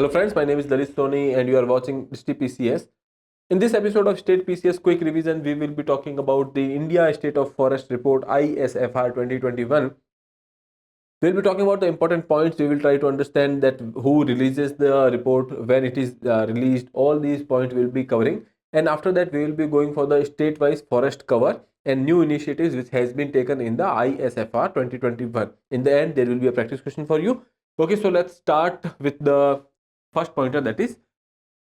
Hello friends, my name is Lalit Soni and you are watching State PCS. In this episode of State PCS Quick Revision, we will be talking about the India State of Forest Report ISFR 2021. We'll be talking about the important points. We will try to understand that who releases the report, when it is released. All these points will be covering. And after that, we will be going for the state-wise forest cover and new initiatives which has been taken in the ISFR 2021. In the end, there will be a practice question for you. Okay, so let's start with the first pointer, that is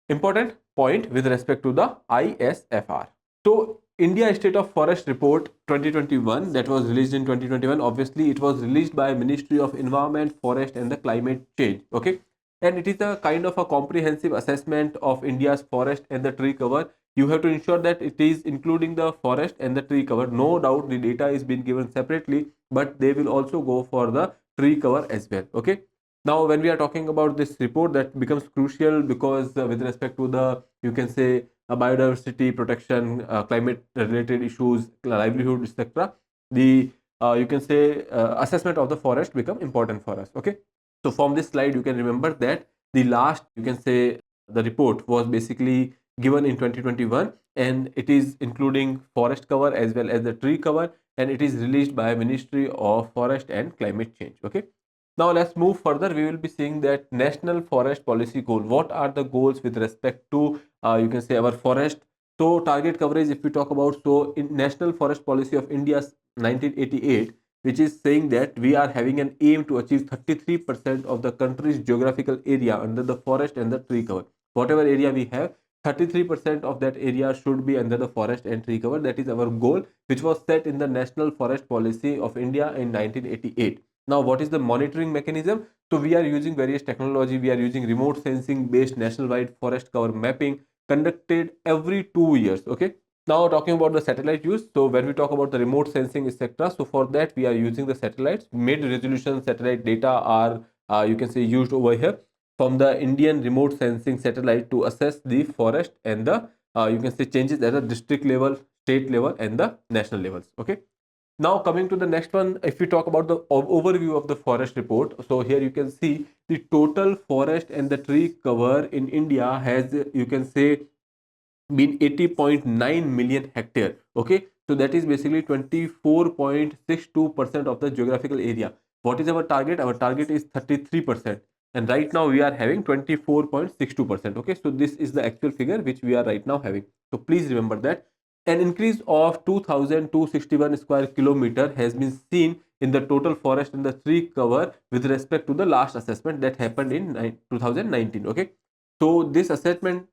important point with respect to the ISFR. So India State of Forest Report 2021 that was released in 2021. Obviously, it was released by Ministry of Environment, Forest and the Climate Change. Okay, and it is a kind of a comprehensive assessment of India's forest and the tree cover. You have to ensure that it is including the forest and the tree cover. No doubt the data is being given separately, but they will also go for the tree cover as well. Okay. Now, when we are talking about this report, that becomes crucial because with respect to the, you can say, biodiversity protection, climate related issues, livelihood, etc., the you can say assessment of the forest become important for us. Okay, so from this slide you can remember that the last, you can say, the report was basically given in 2021 and it is including forest cover as well as the tree cover, and it is released by Ministry of Forest and Climate Change. Okay, now let's move further. We will be seeing that national forest policy goal. What are the goals with respect to you can say our forest? So target coverage, if we talk about, so in National Forest Policy of India's 1988, which is saying that we are having an aim to achieve 33% of the country's geographical area under the forest and the tree cover. Whatever area we have, 33% of that area should be under the forest and tree cover. That is our goal, which was set in the National Forest Policy of India in 1988. Now, what is the monitoring mechanism? So we are using various technology. We are using remote sensing based nationwide forest cover mapping conducted every 2 years. Okay. Now talking about the satellite use. So when we talk about the remote sensing, etc., so for that we are using the satellites. Mid resolution satellite data are you can say used over here from the Indian remote sensing satellite to assess the forest and the you can say changes at the district level, state level, and the national levels. Okay. Now coming to the next one, if we talk about the overview of the forest report, so here you can see the total forest and the tree cover in India has, you can say, been 80.9 million hectare. Okay, so that is basically 24.62% of the geographical area. What is our target? Our target is 33%, and right now we are having 24.62%. Okay, so this is the actual figure which we are right now having. So please remember that an increase of 2261 square kilometer has been seen in the total forest and the tree cover with respect to the last assessment that happened in 2019. Okay, so this assessment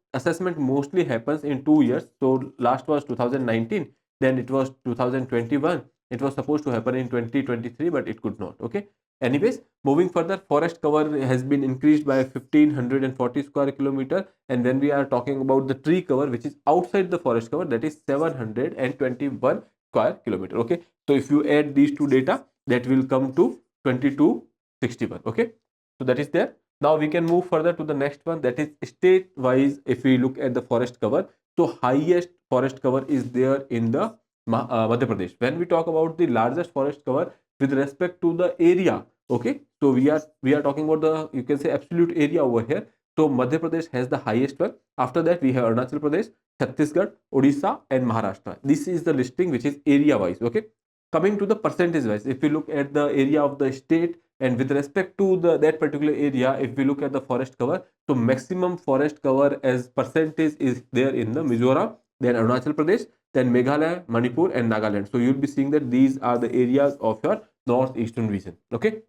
mostly happens in 2 years. So last was 2019, then it was 2021. It was supposed to happen in 2023, but it could not. Okay, anyways, moving further, forest cover has been increased by 1540 square kilometer, and when we are talking about the tree cover, which is outside the forest cover, that is 721 square kilometer. Okay, so if you add these two data, that will come to 2261. Okay, so that is there. Now we can move further to the next one, that is state wise. If we look at the forest cover, so highest forest cover is there in the Madhya Pradesh. When we talk about the largest forest cover with respect to the area, okay, so we are talking about the, you can say, absolute area over here. So Madhya Pradesh has the highest one. After that we have Arunachal Pradesh, Chhattisgarh, Odisha and Maharashtra. This is the listing which is area wise. Okay, coming to the percentage wise, if we look at the area of the state and with respect to that particular area, if we look at the forest cover, so maximum forest cover as percentage is there in the Mizoram, then Arunachal Pradesh, then Meghalaya, Manipur and Nagaland. So you'll be seeing that these are the areas of your northeastern region. Okay,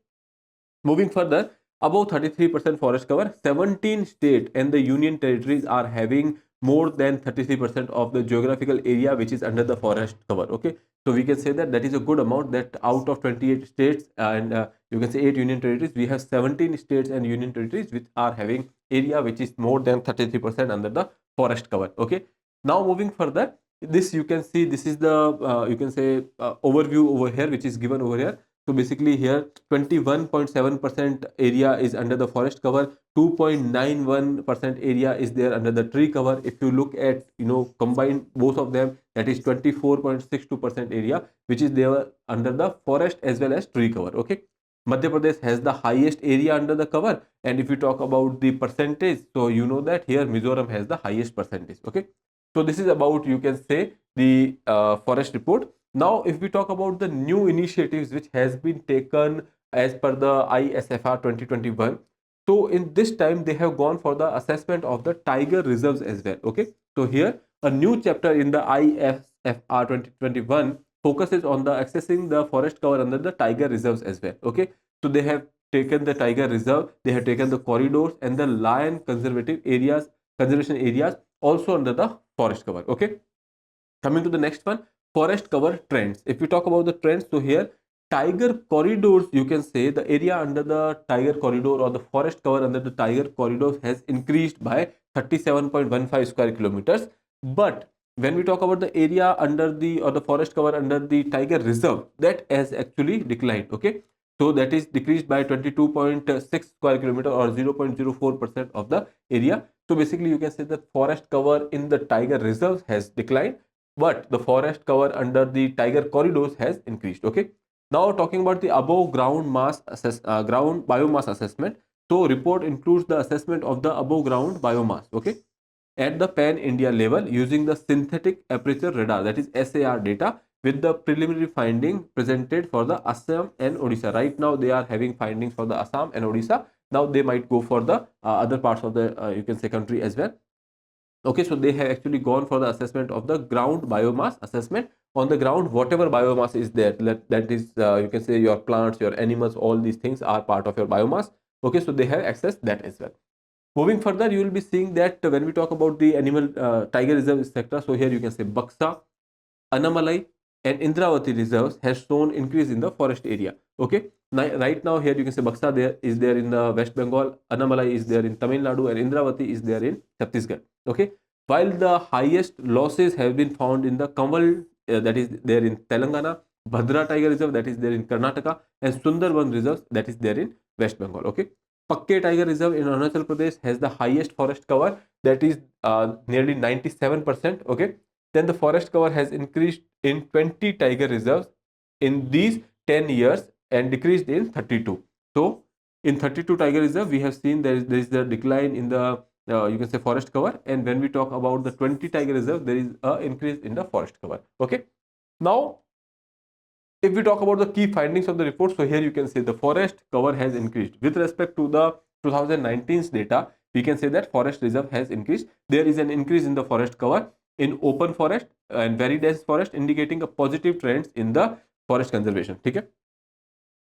moving further, above 33% forest cover, 17 state and the union territories are having more than 33% of the geographical area which is under the forest cover. Okay, so we can say that that is a good amount, that out of 28 states and you can say 8 union territories, we have 17 states and union territories which are having area which is more than 33% under the forest cover. Okay, now moving further, this you can see, this is the you can say overview over here which is given over here. So basically here 21.7% area is under the forest cover, 2.91% area is there under the tree cover. If you look at, combine both of them, that is 24.62% area which is there under the forest as well as tree cover. Okay, Madhya Pradesh has the highest area under the cover, and if we talk about the percentage, so you know that here Mizoram has the highest percentage. Okay, so this is about, you can say, the forest report. Now if we talk about the new initiatives which has been taken as per the ISFR 2021, so in this time they have gone for the assessment of the tiger reserves as well. Okay, so here a new chapter in the ISFR 2021 focuses on the accessing the forest cover under the tiger reserves as well. Okay, so they have taken the tiger reserve, they have taken the corridors and the lion conservation areas also under the forest cover. Okay, coming to the next one, forest cover trends. If we talk about the trends, so here tiger corridors, you can say the area under the tiger corridor or the forest cover under the tiger corridors has increased by 37.15 square kilometers. But when we talk about the area under the or the forest cover under the tiger reserve, that has actually declined. Okay, so that is decreased by 22.6 square kilometer or 0.04% of the area. So basically you can say that forest cover in the tiger reserves has declined, but the forest cover under the tiger corridors has increased. Okay, now talking about the above ground biomass assessment. So report includes the assessment of the above ground biomass, okay, at the pan India level using the synthetic aperture radar, that is SAR data, with the preliminary finding presented for the Assam and Odisha. Right now they are having findings for the Assam and Odisha. Now they might go for the other parts of the you can say country as well. Okay, so they have actually gone for the assessment of the ground biomass assessment. On the ground, whatever biomass is there, that is you can say your plants, your animals, all these things are part of your biomass. Okay, so they have accessed that as well. Moving further, you will be seeing that when we talk about the animal tiger reserve sector, so here you can say Baksa, Anamalai and Indravati reserves has shown increase in the forest area. Okay, right now here you can say Baksa there in the West Bengal, Anamalai is there in Tamil Nadu, and Indravati is there in Chhattisgarh. Okay, while the highest losses have been found in the Kamal, that is there in Telangana, Bhadra Tiger Reserve, that is there in Karnataka, and Sundarban reserves, that is there in West Bengal. Okay, Pakke Tiger Reserve in Arunachal Pradesh has the highest forest cover, that is nearly 97%. Okay, then the forest cover has increased in 20 tiger reserves in these 10 years and decreased in 32. So in 32 tiger reserve, we have seen there is the decline in the you can say forest cover, and when we talk about the 20 tiger reserve, there is a increase in the forest cover. Okay, now if we talk about the key findings of the report, so here you can say the forest cover has increased with respect to the 2019's data. We can say that forest reserve has increased. There is an increase in the forest cover in open forest and very dense forest, indicating a positive trends in the forest conservation. Okay,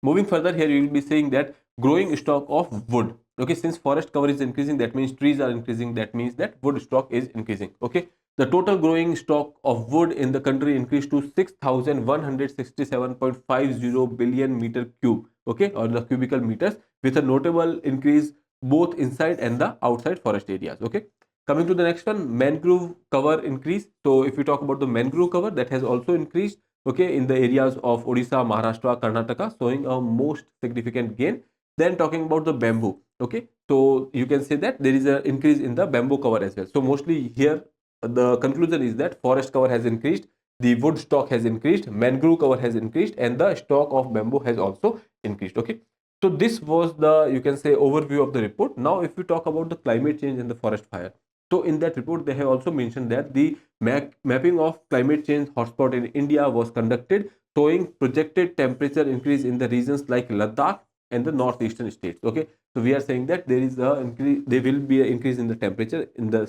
moving further, here you will be saying that growing stock of wood. Okay, since forest cover is increasing, that means trees are increasing, that means that wood stock is increasing. Okay, the total growing stock of wood in the country increased to 6167.50 billion meter cube, okay, or the cubical meters, with a notable increase both inside and the outside forest areas. Okay, coming to the next one, mangrove cover increase. So if we talk about the mangrove cover, that has also increased, okay, in the areas of Odisha, Maharashtra, Karnataka, showing a most significant gain. Then talking about the bamboo, okay, so you can say that there is an increase in the bamboo cover as well. So mostly here the conclusion is that forest cover has increased, the wood stock has increased, mangrove cover has increased, and the stock of bamboo has also increased. Okay, so this was the, you can say, overview of the report. Now if we talk about the climate change and the forest fire, so in that report they have also mentioned that the mapping of climate change hotspot in India was conducted, showing projected temperature increase in the regions like Ladakh and the northeastern states. Okay, so we are saying that there is a increase, there will be an increase in the temperature in the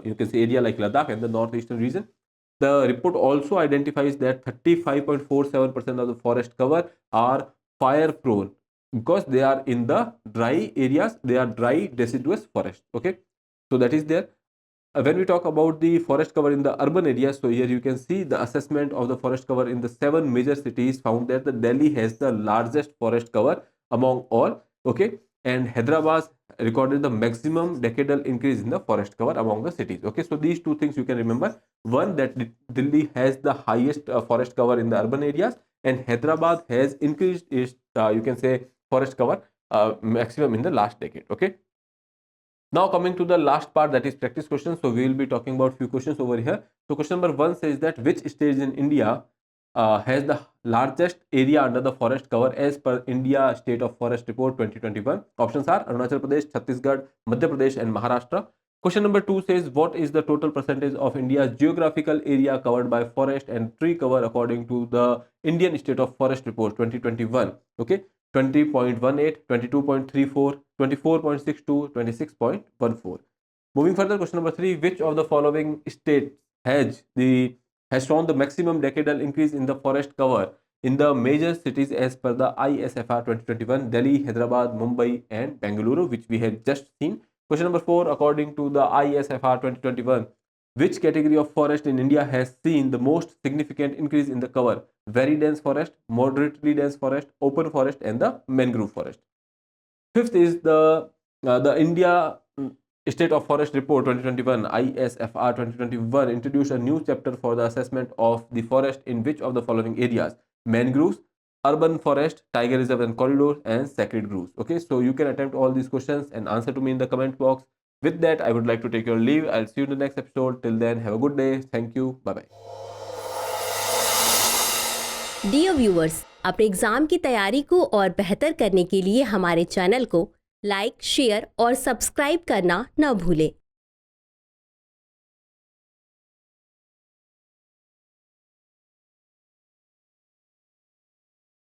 you can say area like Ladakh and the northeastern region. The report also identifies that 35.47% of the forest cover are fire prone because they are in the dry areas, they are dry deciduous forest. Okay, so that is there. When we talk about the forest cover in the urban areas, so here you can see the assessment of the forest cover in the 7 major cities found that the Delhi has the largest forest cover among all. Okay, and Hyderabad recorded the maximum decadal increase in the forest cover among the cities. Okay, so these two things you can remember. One, that Delhi has the highest forest cover in the urban areas, and Hyderabad has increased its you can say forest cover maximum in the last decade. Okay, now coming to the last part, that is practice questions. So we will be talking about few questions over here. So question number 1 says that which state in India has the largest area under the forest cover as per India State of Forest Report 2021? Options are Arunachal Pradesh, Chhattisgarh, Madhya Pradesh and Maharashtra. Question number 2 says, what is the total percentage of India's geographical area covered by forest and tree cover according to the Indian State of Forest Report 2021? Okay, 20.18, 22.34, 24.62, 26.14. Moving further, question number 3, which of the following states has shown the maximum decadal increase in the forest cover in the major cities as per the ISFR 2021? Delhi, Hyderabad, Mumbai and Bengaluru, which we had just seen. Question number 4, according to the ISFR 2021, which category of forest in India has seen the most significant increase in the cover? Very dense forest, moderately dense forest, open forest and the mangrove forest. Fifth is the India State of Forest Report 2021, ISFR 2021, introduced a new chapter for the assessment of the forest in which of the following areas? Mangroves, urban forest, tiger reserve and corridors and sacred groves. Okay, so you can attempt all these questions and answer to me in the comment box. With that, I would like to take your leave. I'll see you in the next episode. Till then, have a good day. Thank you. Bye-bye. Dear viewers, अपने exam की तैयारी को और बेहतर करने के लिए हमारे चैनल को लाइक, शेयर और सब्सक्राइब करना न भूलें।